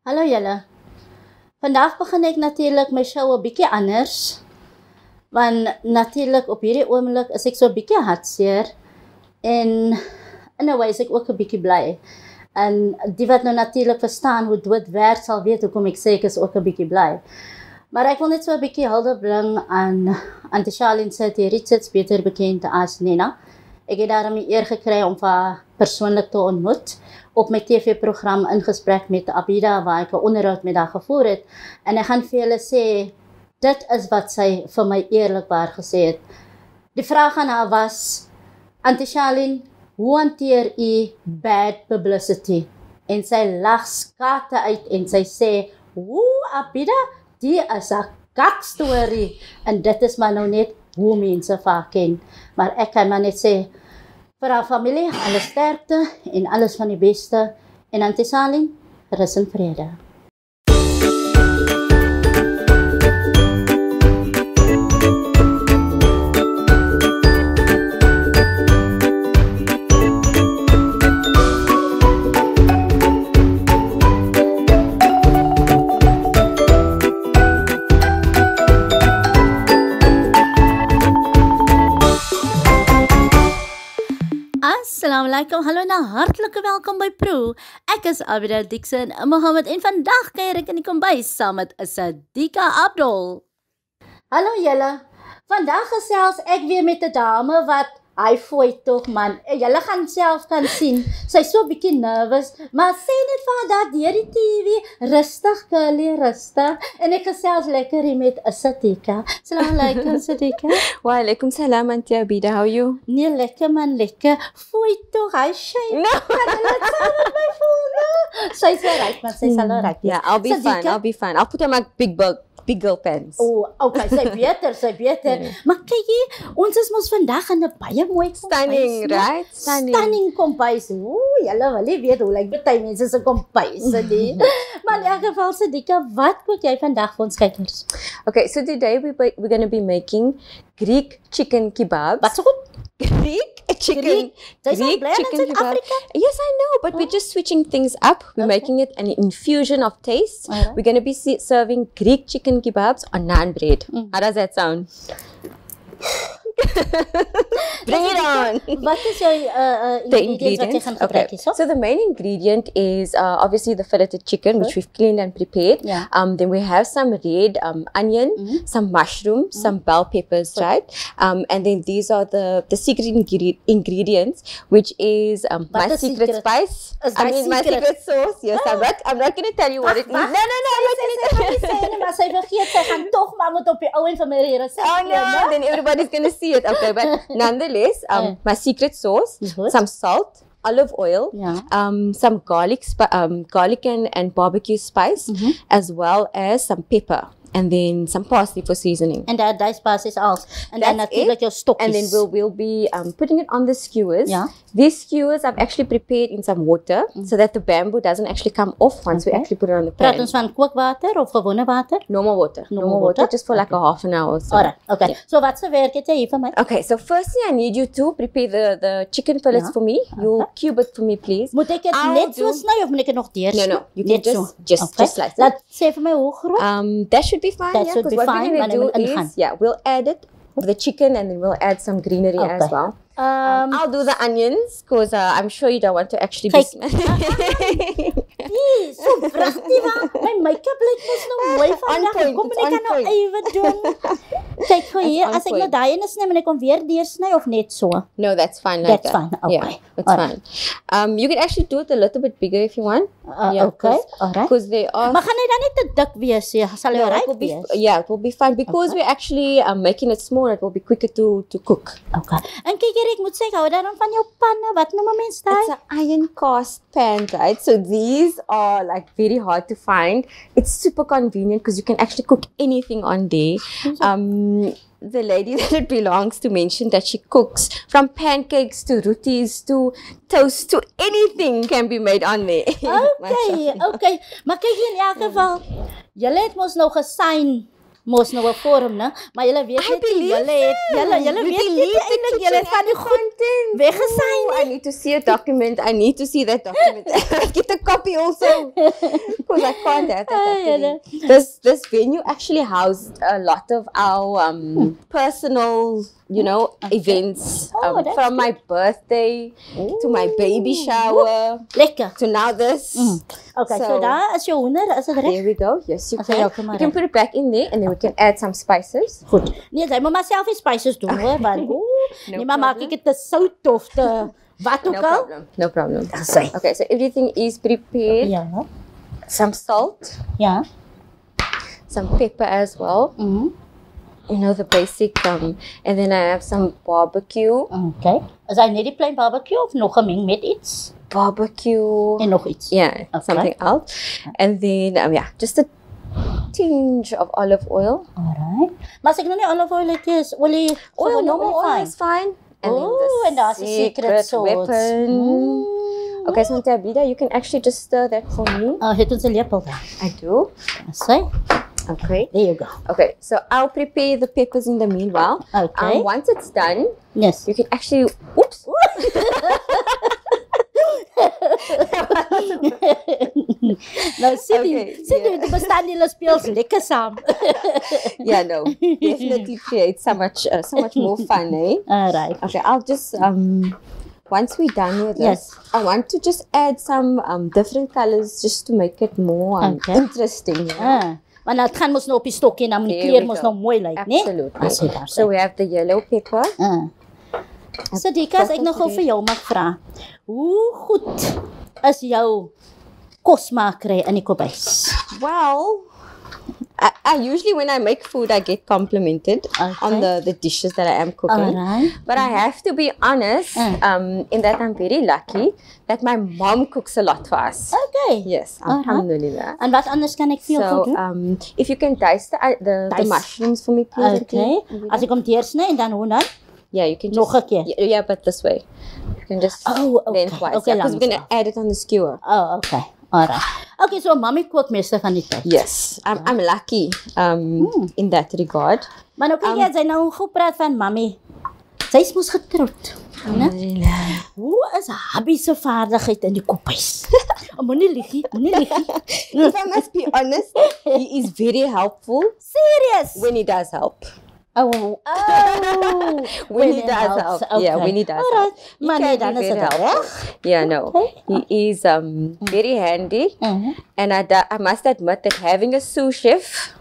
Hallo julle. Vandag begin ek natuurlik my show 'n bietjie anders. Want natuurlik op hierdie oomblik is ek so 'n bietjie hartseer en in 'n wyse ek ook 'n bietjie bly. En die wat nou natuurlik verstaan hoe dit werk sal weet hoekom ek sê ek is ook 'n bietjie bly. Maar ek wil net so 'n bietjie hulde bring aan Charlene Richards, beter bekend as Nina. Ek het daarom die eer gekry om haar persoonlik te ontmoet op my TV-program in gesprek met Abidah waar ek 'n onderhoud met haar gevoer het. En ek gaan vir julle sê, dit is wat sy vir my eerlikwaar gesê het. Die vraag aan haar was, Charlene, hoe hanteer u bad publicity? En sy lag skate uit en sy sê, Abidah, die is 'n kakstorie. En dit is maar nou net hoe mense vaak ken. Maar ek kan maar net sê, vir haar familie, alles sterkte en alles van die beste. En Charlene, rus in vrede. Assalamualaikum, hallo en hartlike welkom by Proe. Ek is Abidah, Dixon, Mohamed en vandag kuier ek in die kombuis saam met Sadeka Abdol. Hallo julle, vandag gesels ek weer met 'n dame wat, hy fooi tog man, julle gaan self kan sien, sy so 'n bietjie nervous, maar sê net vir haar dat deur die TV, rustig girlie, rustig, en ek gesels lekker hier met Sadeka. Assalamualaikum Sadeka. Wa alaikum salam auntie Abidah, how are you? Nee, lekker man, lekker. Fooi tog, hy shame. No. Kan hulle saam met my voel, no? Sy sê right, maar sy sal reg. Yeah, I'll be fine. I'll put on my big girl pants. Oh, okay, sy beter. Maar kyk hier, ons is mos vandag in 'n baie mooi kombuis. Stunning, right? Stunning kombuis. Julle wil nie weet hoe lyk baie mense se kombuise nie. Maar in elk geval, Sadeka, wat kook jy vandag vir ons kykers? Okay, so today we're going to be making Greek chicken kebabs. Wat so goed? Greek chicken kebab. Yes, I know, but we're just switching things up. We're making it an infusion of taste. We're going to be serving Greek chicken kebabs on naan bread. How does that sound? Bring it on. What is your ingredients? Okay. So the main ingredient is obviously the filleted chicken, which we've cleaned and prepared. Yeah. Then we have some red onion, some mushrooms, some bell peppers, right? And then these are the secret ingredients, which is my secret spice. My secret sauce. Yes, I'm not going to tell you what it is. No, I'm not going to tell you. Maar sy vergeet, sy gaan tog maar moet op die ou en van my resep. Oh no, then everybody's going to see it. Okay, but nonetheless, my secret sauce, some salt, olive oil, some garlic and barbecue spice, as well as some pepper. And then some parsley for seasoning. And that spices also. And then natuurlijk your stokjes. And then we'll be putting it on the skewers. Yeah. These skewers I've actually prepared in some water so that the bamboo doesn't actually come off once we actually put it on the pan. Praat ons van kookwater of gewone water? Normal water. Normal water. Just for like a half an hour or so. Alright, okay. Yeah. So wat se werk het jy hier vir my? Okay, so firstly I need you to prepare the chicken fillets for me. You'll cube it for me, please. Moet ek dit net so sny of moet ek dit nog deur? No. You can just slice it. Laat sê vir my hoe groot? That should be fine. That should be what fine. We're going to do is, we'll add it with the chicken and then we'll add some greenery as well. I'll do the onions because I'm sure you don't want to actually be smelling. So pragtig, my make-up lyk mos nou mooi vandag. Kom ek kan nou even doen. Kyk gou hier, as ek nou daai ene sny, moet ek hom weer deursny of net so? No, that's fine like that's fine. Okay. Yeah, that's fine. You can actually do it a little bit bigger if you want. Okay. Alright. Because they are. Maar gaan hy dan nie te dik wees nie? Sal hy reg wees? Yeah, it will be fine because we're actually making it smaller. It will be quicker to cook. Okay. En kyk hier, ek moet sê hou daarom van jou panne. Wat noem mense daai? It's an iron cast pan, right? So these are like very hard to find. It's super convenient because you can actually cook anything on there. The lady that it belongs to mentioned that she cooks from pancakes to rotis to toast to anything can be made on there. Okay. Maar kyk hier in elk geval, julle het mos nou gesign mos nou 'n vorm, né? Maar julle weet net julle weet nie eintlik julle van die goed evidence. Weggesign I need to see a document. I need to see that document. Get a copy also. Because I can't have that document. This venue actually housed a lot of our personal, events. From my birthday to my baby shower. Lekker. To now this. Okay, so daar is jou hoender, is dit reg? There we go. Yes, you Okay, can. okay, You can put it back in there and then we can add some spices. Goed. Nee, jy moet maar self die spices doen hoor, want nee, maar maak ek dit te sout of te wat ook al. No problem. Say. Okay, so everything is prepared. Ja. Some salt, Ja. some pepper as well. The basic. And then I have some barbecue. Okay. Is hy net die plain barbecue of nog gemeng met iets? Barbecue. En nog iets. Yeah, something else. And then, just a tinge of olive oil. Alright. Maar as ek nou nie olive oil het is, olie, Normal oil is fine. And and that's a secret sauce. weapon. Okay, so Abidah, you can actually just stir that for me. Het ons 'n lepel daar. I do. Say. Okay. There you go. Okay, so I'll prepare the peppers in the meanwhile. Okay. Once it's done, Yes. you can actually. Oops. Nou sit jy bestaan die speels lekker saam. Yeah, no, definitely create so much more fun, eh? Alright. Okay, I'll just once we're done with this, I want to just add some different colors just to make it more interesting. Want dit gaan mos nou op die stokkie en dan moet die kleur mos nou mooi lyk, né? Absolutely. So we have the yellow pepper. Sadeka, as ek nog gou vir jou mag vra. Hoe goed is jou kosmakery in die kombuis? Well, I usually when I make food I get complimented on the dishes that I am cooking. But I have to be honest, in that I'm very lucky that my mom cooks a lot for us. Okay. Yes, alhamdulillah. En wat anders kan ek vir jou goed doen? If you can dice the mushrooms for me, please. Okay. As ek hom deursny en dan hoe dan? Yeah, you can just nog 'n keer. Yeah, but this way. You can just lengthwise. Okay, because we're gonna add it on the skewer. Oh, okay. Alright. Okay, so mommy kook meeste van die tyd. Yes, I'm lucky in that regard. Maar nou kyk jy, sy nou goed praat van mommy. Sy's mos getroud. Hoe is hubby se vaardigheid in die kombuis? Moenie lieg. If I must be honest, he is very helpful. Serious? When he does help. When he does help. Okay. Yeah, when he does help. Maar nee, dan is dit reg. Yeah, no. He is very handy. And I must admit that having a sous chef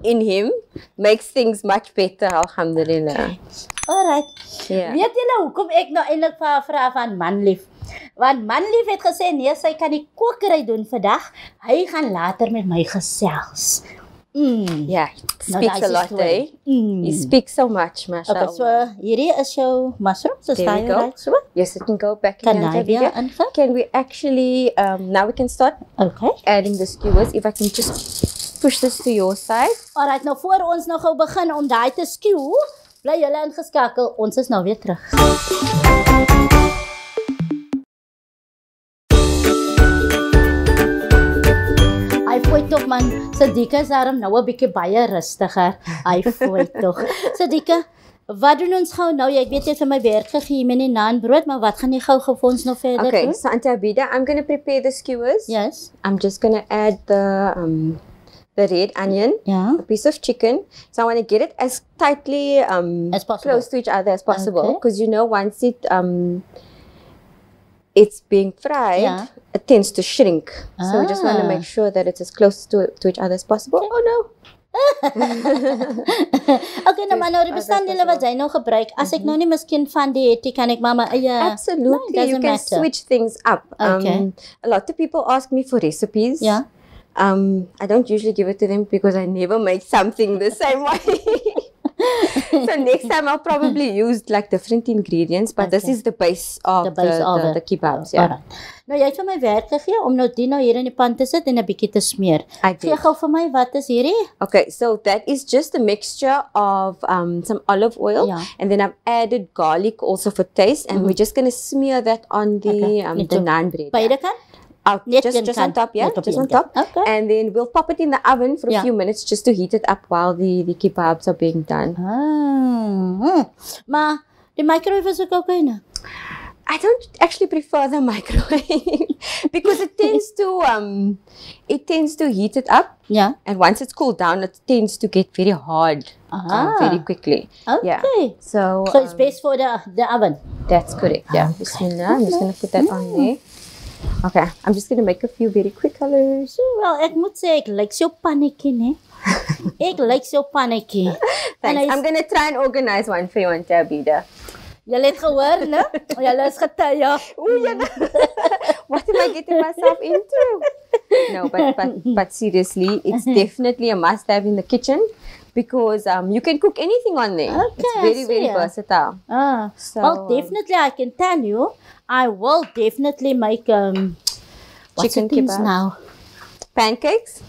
in him makes things much better, alhamdulillah. Alright. Yeah. Weet julle hoekom ek nou eintlik vir haar vra van manlief? Want manlief het gesê nee, sy kan die kokery doen vandag. Hy gaan later met my gesels. Yeah, he speaks a lot, eh? He speaks so much, mashallah. Okay, so hierdie is jou mushrooms, is There we go. Right, so? Yes, it can go back in the video. Can we actually, now we can start adding the skewers. If I can just push this to your side. Alright, nou voor ons nou gou begin om daai te skew, bly julle ingeskakel, ons is nou weer terug. Hy voel tog man, Sadeka is daarom nou 'n bietjie baie rustiger. Hy voel tog. Sadeka, wat doen ons gou nou? Jy weet jy het vir my werk gegee met die naanbrood, maar wat gaan jy gou vir ons nou verder doen? Okay, so Auntie Abidah, I'm going to prepare the skewers. Yes. I'm just going to add the red onion, a piece of chicken. So I want to get it as tightly as possible. Close to each other as possible, because once it's being fried, it tends to shrink. So we just want to make sure that it's as close to each other as possible. Oh no. Okay, nou maar nou die bestanddele wat jy nou gebruik, as ek nou nie miskien van die het, kan ek maar Absolutely, you can switch things up. A lot of people ask me for recipes. Yeah. I don't usually give it to them because I never make something the same way. So next time I'll probably use like different ingredients, but this is the base of the kebabs. Yeah. Nou jy het vir my werk gegee om nou die nou hier in die pan te sit en 'n bietjie te smeer. Gee gou vir my, wat is hierdie? Okay, so that is just a mixture of some olive oil, and then I've added garlic also for taste, and we're just going to smear that on the naan bread. Beide kant? Just on top, just on top. Okay. And then we'll pop it in the oven for a few minutes just to heat it up while the kebabs are being done. Maar Die microwave is ook okay, né? I don't actually prefer the microwave because it tends to heat it up. Yeah. And once it's cooled down, it tends to get very hard very quickly. Okay. Yeah. So it's best for the oven. That's correct. Yeah. Okay. Bismillah. I'm just going to put that on there. Okay. I'm just going to make a few very quick colors. Wel, ek moet sê ek lyk so pannetjie, né? Ek lyk so pannetjie. Thanks. I'm going to try and organize one for you on Abidah. Julle het gehoor, né? Julle is getuie. What am I getting myself into? No, but seriously, it's definitely a must-have in the kitchen because you can cook anything on there. Okay, it's very, very versatile. So, well, definitely, I can tell you, I will definitely make chicken kebabs now. Pancakes?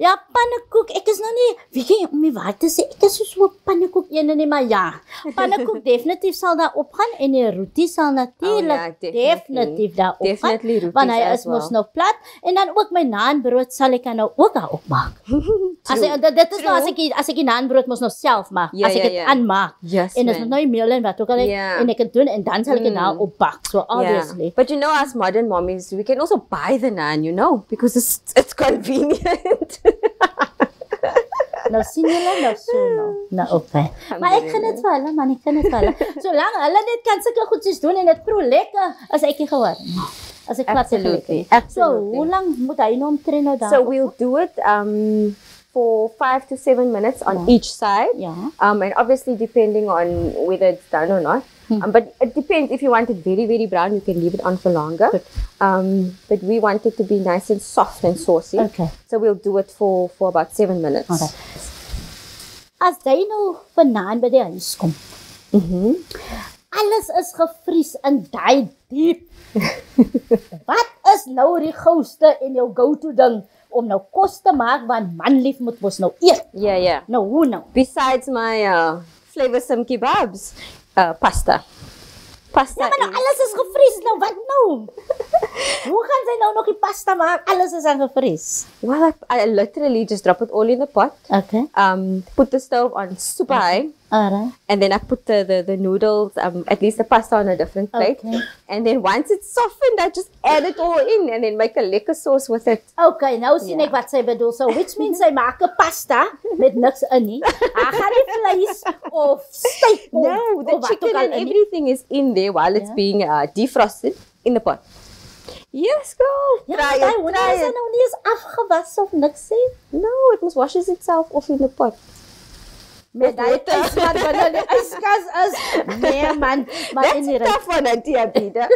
Ja, pannekoek. Ek is nou nie, weet jy, om die waar te sê, ek is so pannekoek ene nie, maar ja. Pannekoek definitief sal daar opgaan en die roti sal natuurlijk definitief daar opgaan. Definitely roties want hy is mos nou plat. En dan ook my naanbrood sal ek nou ook daar opmaak. Dit is nou as ek die naanbrood mos nou self maak. As ek dit aanmaak. Yes, en dit is nou die meel en wat ook al en ek het doen en dan sal ek dit daar opbak. So obviously. But you know, as modern mommies, we can also buy the naan, you know, because it's convenient. Nou sien julle nou so nou. Nou okay. Maar ek kan dit vir hulle, man, ek kan dit vir hulle. Solank hulle net kan sulke goedjies doen en dit proe lekker, as ek nie gehoor. As ek plat Absolutely. So, hoe lank moet hy nou omtrent nou daar? So we'll do it for 5 to 7 minutes on each side. Yeah. And obviously depending on whether it's done or not. But it depends. If you want it very, very brown, you can leave it on for longer. But we want it to be nice and soft and saucy. Okay. So we'll do it for about 7 minutes. Okay. As jy nou vanaand by die huis kom, alles is gevries in daai diep. Wat is nou die gouste en jou go-to ding om nou kos te maak, want manlief moet mos nou eet. Yeah. Nou, hoe nou? Besides my flavorsome kebabs, pasta. Pasta. Ja, maar nou alles is gevries. Nou, wat nou? Hoe gaan sy nou nog die pasta maak? Alles is aan gevries. Well, I literally just drop it all in the pot. Okay. Put the stove on super high. Alright. And then I put the noodles, at least the pasta on a different plate. Okay. And then once it's softened, I just add it all in and then make a lekker sauce with it. Okay, nou sien ek wat sy bedoel. So, which means sy maak 'n pasta met niks in nie. Haar gaan nie vleis of steak of No, the chicken and everything is in there while it's being defrosted in the pot. Yes, girl. Ja, try maar it. hy is nou nie eens afgewas of niks sê. No, it must washes itself off in the pot. Met die yskas wat nou die yskas is. Nee man, maar in die That's tough one, Auntie Abidah.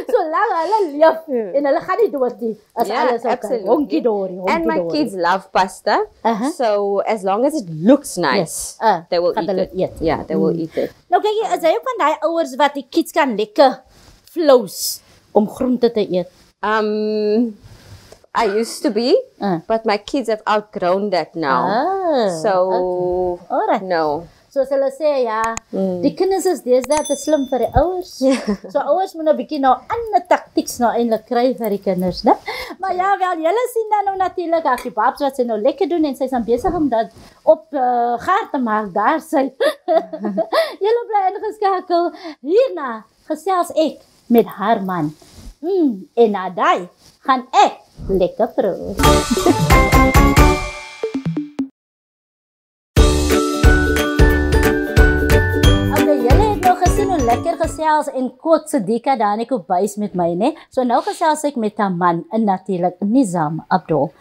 so lang hulle leef en hulle gaan nie dood nie. As alles okay. Honkie dorie. And my kids love pasta. So as long as it looks nice, they will eat it. Yeah, they will eat it. Nou kyk jy, is jy ook van daai ouers wat die kids kan lekker flous om groente te eet? I used to be, but my kids have outgrown that now. So, Alright. no. Soos hulle sê, ja, die kinders is deesdae te slim vir die ouers. So ouers moet nou 'n bietjie nou ander taktieks nou eintlik kry vir die kinders, né? Maar ja, wel, julle sien dan nou natuurlik as die babs wat sy nou lekker doen en sy's dan besig om dit op gaar te maak. Daar sy. Julle bly ingeskakel. Hierna gesels ek met haar man. En na daai gaan ek lekker proe. Lekker gesels en kort Sadeka daar net op bys met my, né? So nou gesels ek met 'n man, en natuurlik Nizam Abdol.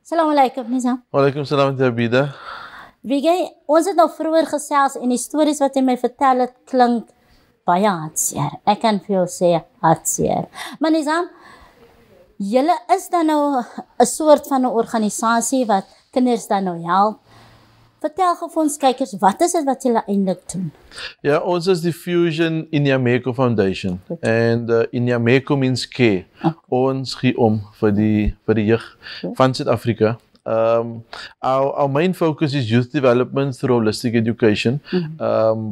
Assalamu alaykum Nizam. Wa alaykum salam Abidah. Wie jy, ons het nou vroeër gesels en die stories wat jy my vertel het klink baie hartseer. Ek kan vir jou sê hartseer. Maar Nizam, julle is dan nou 'n soort van 'n organisasie wat kinders dan nou help. Vertel gou vir ons kykers, wat is dit wat julle eintlik doen? Ja, ons is die Fusion Inyameko Foundation. And Inyameko means care. Ons gee om vir die jeug van Suid-Afrika. Our main focus is youth development through holistic education,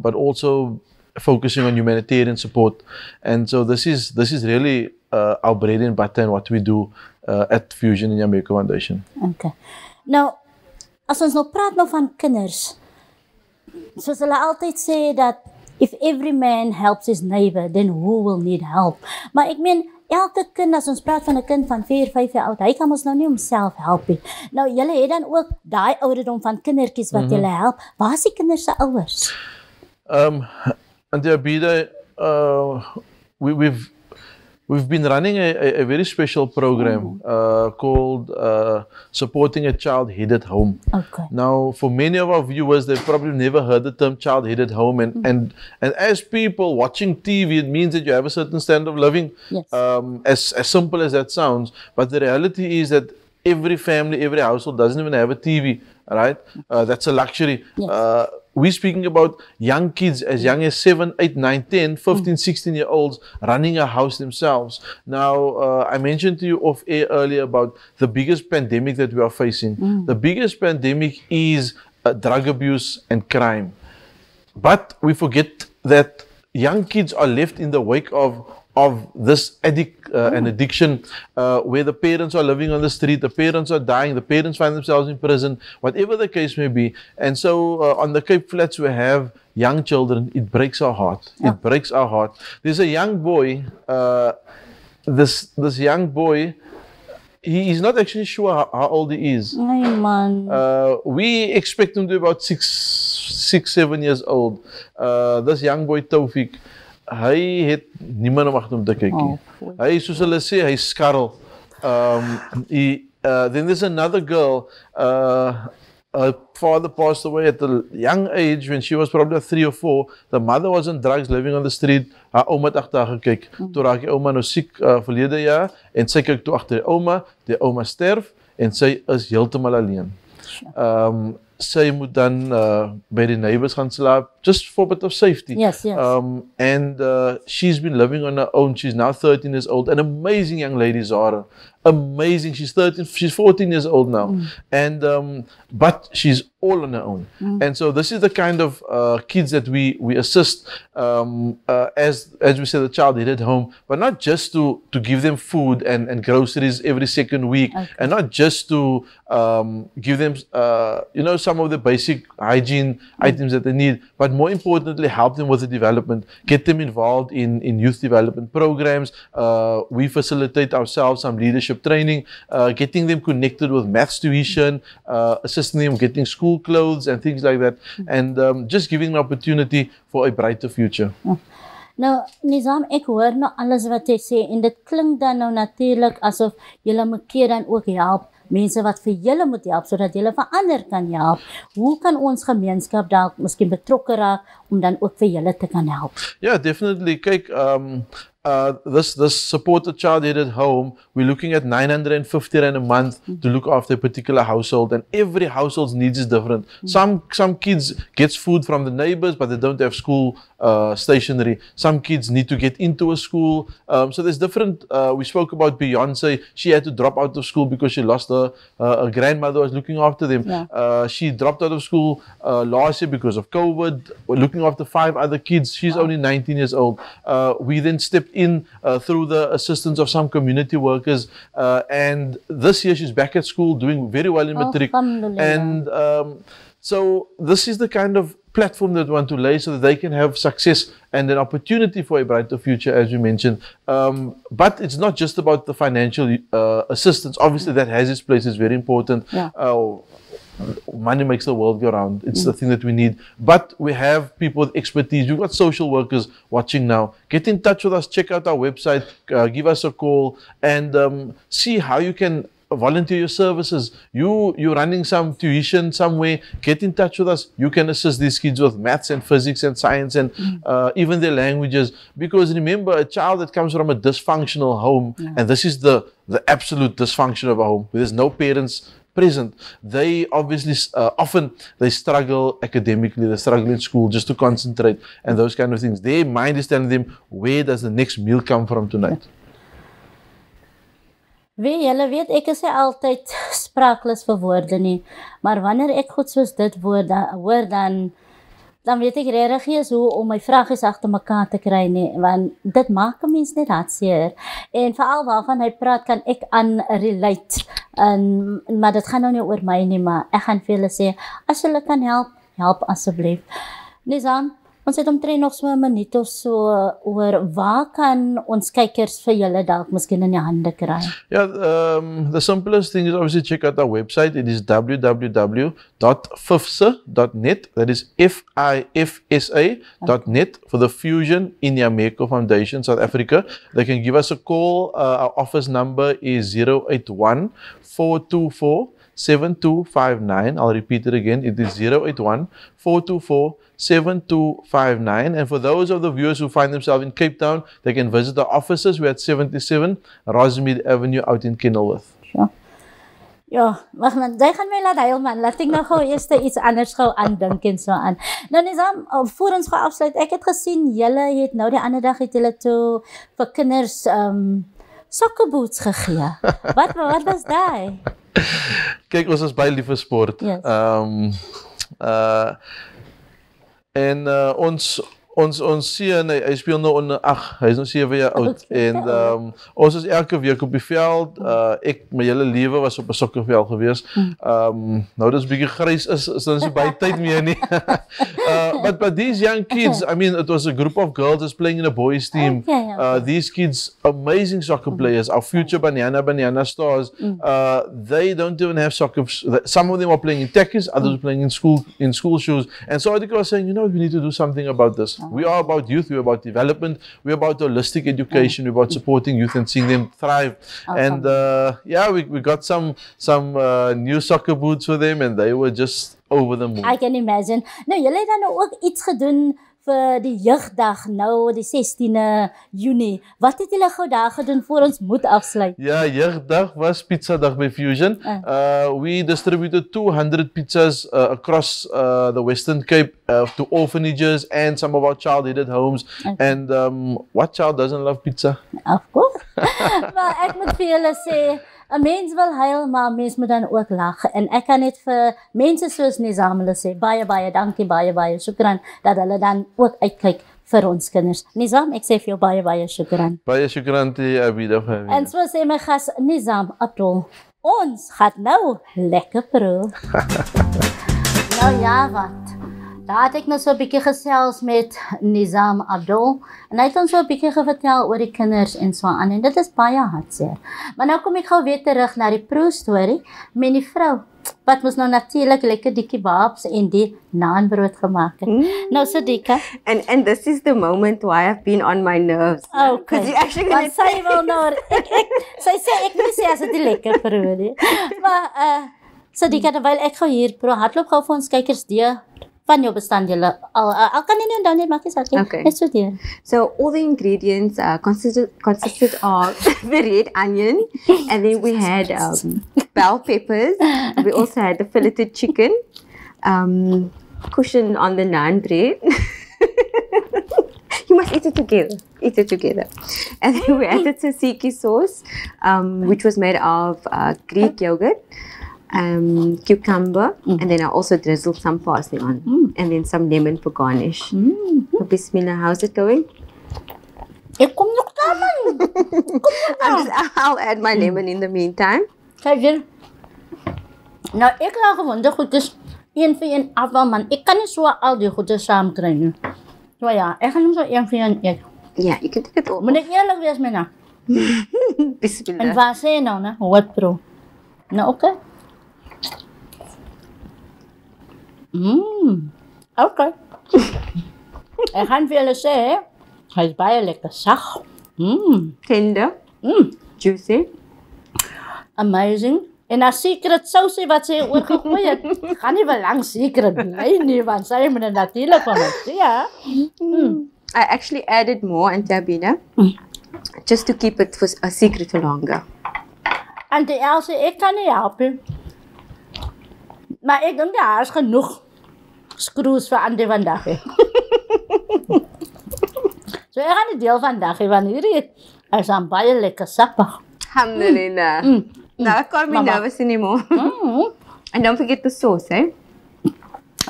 but also focusing on humanitarian support. And so this is really our bread and butter and what we do at Fusion Inyameko Foundation. Okay. Nou, as ons nou praat nou van kinders, soos hulle altyd sê dat if every man helps his neighbor, then who will need help? Maar ek meen, elke kind, as ons praat van 'n kind van 4, 5 jaar oud, hy kan ons nou nie homself help nie. Nou, julle het dan ook daai ouderdom van kindertjies wat julle help. Waar is die kinders se ouers? Auntie Abidah, we've been running a very special program called Supporting a Child-Headed Home. Okay. Now, for many of our viewers, they've probably never heard the term child-headed home, and as people watching TV, it means that you have a certain standard of living. Yes. As simple as that sounds, but the reality is that every family, every household doesn't even have a TV, right? That's a luxury. Yes. We're speaking about young kids as young as 7, 8, 9, 10, 15, 16-year-olds running a house themselves. Now, I mentioned to you off air earlier about the biggest pandemic that we are facing. The biggest pandemic is drug abuse and crime. But we forget that young kids are left in the wake of this an addiction where the parents are living on the street, the parents are dying, the parents find themselves in prison, whatever the case may be. And so on the Cape Flats we have young children. It breaks our heart. Yeah. It breaks our heart. There's a young boy, this young boy, he's not actually sure how old he is. Ay, man. We expect him to be about 6, 7 years old. This young boy, Taufik, hy het niemand om agter hom te kyk nie. Hy, soos hulle sê, hy skarrel. Then there's another girl, her father passed away at a young age when she was probably 3 or 4. The mother was on drugs, living on the street. Haar ouma het agter haar gekyk. Toe raak die ouma nou siek verlede jaar en sy kyk toe agter die ouma sterf en sy is heeltemal alleen. Sy moet dan by die neighbors gaan slaap, just for a bit of safety. Yes, yes. And she's been living on her own. She's now 13 years old. An amazing young lady, Zara. Amazing. She's 14 years old now. And but she's all on her own. And so this is the kind of kids that we assist as we say, the child-headed home, but not just to give them food and groceries every second week, and not just to give them some of the basic hygiene items that they need, but more importantly help them with the development, get them involved in youth development programs. We facilitate ourselves some leadership training, getting them connected with maths tuition, assisting them getting school clothes and things like that, and just giving an opportunity for a brighter future. Nou, Nizam, ek hoor nou alles wat jy sê en dit klink dan nou natuurlik asof julle mekaar dan ook help, mense wat vir julle moet help sodat julle vir ander kan help. Hoe kan ons gemeenskap dalk miskien betrokke raak om dan ook vir julle te kan help? Yeah, definitely. Kyk, this supported child-headed home, we're looking at 950 rand a month to look after a particular household, and every household's needs is different. Some kids gets food from the neighbors, but they don't have school stationery. Some kids need to get into a school. So there's different. We spoke about Beyonce. She had to drop out of school because she lost her grandmother was looking after them. Yeah. She dropped out of school last year because of COVID. We're looking after 5 other kids. She's only 19 years old. We then stepped in through the assistance of some community workers, and this year she's back at school doing very well in matric. And so this is the kind of platform that we want to lay so that they can have success and an opportunity for a brighter future, as you mentioned. But it's not just about the financial assistance. Obviously that has its place, it's very important. Yeah. Money makes the world go round. It's the thing that we need. But we have people with expertise. We've got social workers watching now. Get in touch with us. Check out our website. Give us a call and see how you can volunteer your services. You're running some tuition somewhere. Get in touch with us. You can assist these kids with maths and physics and science and even their languages. Because remember, a child that comes from a dysfunctional home, and this is the absolute dysfunction of a home, where there's no parents present, they obviously often they struggle academically, they struggle in school just to concentrate and those kind of things. Their mind is telling them, where does the next meal come from tonight? Julle weet, ek is altyd spraakloos vir woorde nie, maar wanneer ek goed soos dit hoor, dan weet ek regtig nie eens hoe om my vragies agter mekaar te kry nie, want dit maak 'n mens net hartseer. En veral waarvan hy praat, kan ek aan relate. Maar dit gaan nou nie oor my nie, maar ek gaan vir julle sê, as julle kan help, help asseblief. Nizam, ons het omtrent nog so 'n minuut of so oor waar kan ons kykers vir julle dalk miskien in die hande kry? Yeah, the simplest thing is obviously check out our website. It is www.fifsa.net. That is FIFSA.net for the Fusion Inyameko Foundation South Africa. They can give us a call. Our office number is 081 424 7259. I'll repeat it again. It is 081 424 7259. And for those of the viewers who find themselves in Cape Town, they can visit our offices. We're at 77 Rosemead Avenue out in Kenilworth. Sure. Ja, Mohamed, jy gaan my laat huil man. Laat ek nou gou eers iets anders gou aandink en so aan. Nou Nizam, voor ons gaan afsluit, ek het gesien julle het nou die ander dag het julle toe vir kinders sokkeboots gegee. Wat was daai? Kyk, ons is baie lief vir sport. Yes. En ons seun, hy speel nou onder 8, hy is nou 7 jaar oud. En ons is elke week op die veld. Ek my hele lewe was op 'n sokkerveld gewees. Nou dis bietjie grys is dan nie baie tyd meer nie. But these young kids, I mean, it was a group of girls that's playing in a boys team. These kids, amazing soccer players, our future banana stars. They don't even have soccer. Some of them are playing in tekkies, others are playing in school shoes. And so Sadeka was saying, we need to do something about this. We are about youth, we're about development, we're about holistic education, we're about supporting youth and seeing them thrive. And we got some new soccer boots for them and they were just over the moon. I can imagine. Nou, julle het dan ook iets gedoen vir die jeugdag nou die 16de Junie. Wat het julle gou daar gedoen voor ons moet afsluit? Ja, jeugdag was pizza dag by Fusion. We distributed 200 pizzas across the Western Cape to orphanages and some of our child-headed homes. And what child doesn't love pizza? Of course. Maar ek moet vir julle sê, 'n mens wil huil, maar 'n mens moet dan ook lag. En ek kan net vir mense soos Nizam hulle sê, baie dankie, baie shukran, dat hulle dan ook uitkyk vir ons kinders. Nizam, ek sê vir jou baie shukran. Baie shukran te Abidah. En so sê my gas Nizam Abdol, ons gaan nou lekker proe. Nou ja, wat? Daar het ek nou so 'n bietjie gesels met Nizam Abdol en hy het ons so 'n bietjie vertel oor die kinders en so aan en dit is baie hartseer. Maar nou kom ek gou weer terug na die Proe storie met die vrou wat mos nou natuurlik lekker die kebabs en die naanbrood gemaak het. Nou Sadeka. And this is the moment why I've been on my nerves. Okay. You actually Want sy wil nou sy sê ek moet sê as dit lekker proe nie. Maar Sadeka, terwyl ek gou hier proe, hardloop gou vir ons kykers deur van jou bestanddele. Al kan nie dan net maak jy saak. Okay. So all the ingredients consisted of the red onion, and then we had bell peppers. We also had the filleted chicken, cushion on the naan bread. You must eat it together. And then we added tzatziki sauce, which was made of Greek yogurt, cucumber, and then I also drizzled some parsley on, and then some lemon for garnish. Bismillah, how's it going? I'll add my lemon in the meantime. Kijk hier. Nou, ek laat gewonder goedjes een vir een afval, man. Ek kan nie so al die goedjes saam kry nie. So ja, ek gaan hem so een vir een eet. Yeah, you can take it all. Moet ek eerlik wees met nou? Bismillah. En waar sê jy nou, ne? Wat Proe? Nou, oké. Okay. Ek gaan vir julle sê, hy is baie lekker sag. Tender. Juicy. Amazing. En 'n secret sausie wat sy oorgegooi het. Gaan nie wel lank secret bly nie, want sy moet natuurlik van ons, ja. I actually added more into Abidah, just to keep it for a secret for longer. En die Elsie, ek kan nie help nie. Maar ek dink daar is genoeg skroes vir Ande vandag. So ek gaan die deel vandag hê, want hierdie is dan baie lekker sappig. Alhamdulillah. Now I can't be nervous anymore. And don't forget the sauce, eh?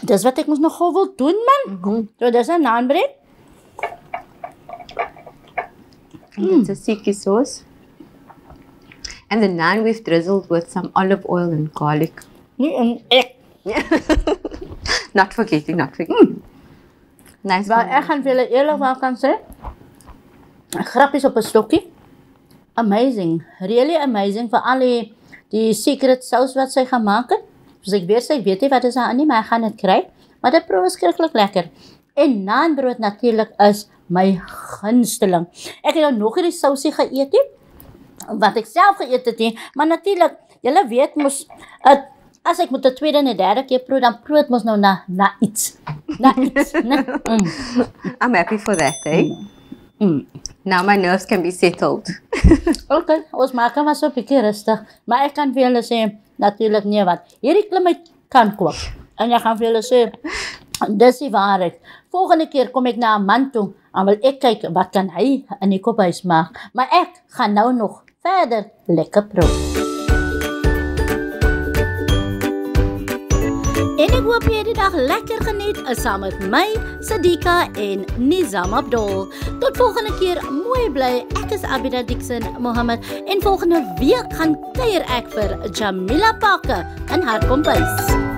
Dis wat ek mos nog gou wil doen, man. So dis 'n naanbreed. It's a tzatziki sauce. And the naan we've drizzled with some olive oil and garlic. Nie en ek. Not forgetting. Nice. Maar ek gaan vir julle eerlik kan sê, grappies op 'n stokkie. Amazing, really amazing vir al die secret sauce wat sy gemaak het. Dus ek weet nie wat is daar nie, maar ek gaan dit kry. Maar dit proe skrikkelik lekker. En naanbrood natuurlik is my gunsteling. Ek het nou nog hierdie sousie geëet nie, wat ek self geëet het nie, maar natuurlik, julle weet mos, as ek moet 'n tweede en 'n derde keer proe, dan proe het mos nou na iets. Nee? I'm happy for that, eh? Now my nerves can be settled. Okay, ons maak hom maar so 'n bietjie rustig, maar ek kan vir julle sê, natuurlik nie wat. Hierdie klim uit kan kook. En ek gaan vir julle sê, dis die waarheid. Volgende keer kom ek na 'n man toe, en wil ek kyk wat kan hy in die kophuis maak. Maar ek gaan nou nog verder lekker proe. En ek hoop jy het die dag lekker geniet saam met my, Sadeka en Abdol. Tot volgende keer, mooi bly. Ek is Abidah Dixon, Mohamed. En volgende week gaan kuier ek vir Jamila Parker in haar kombuis.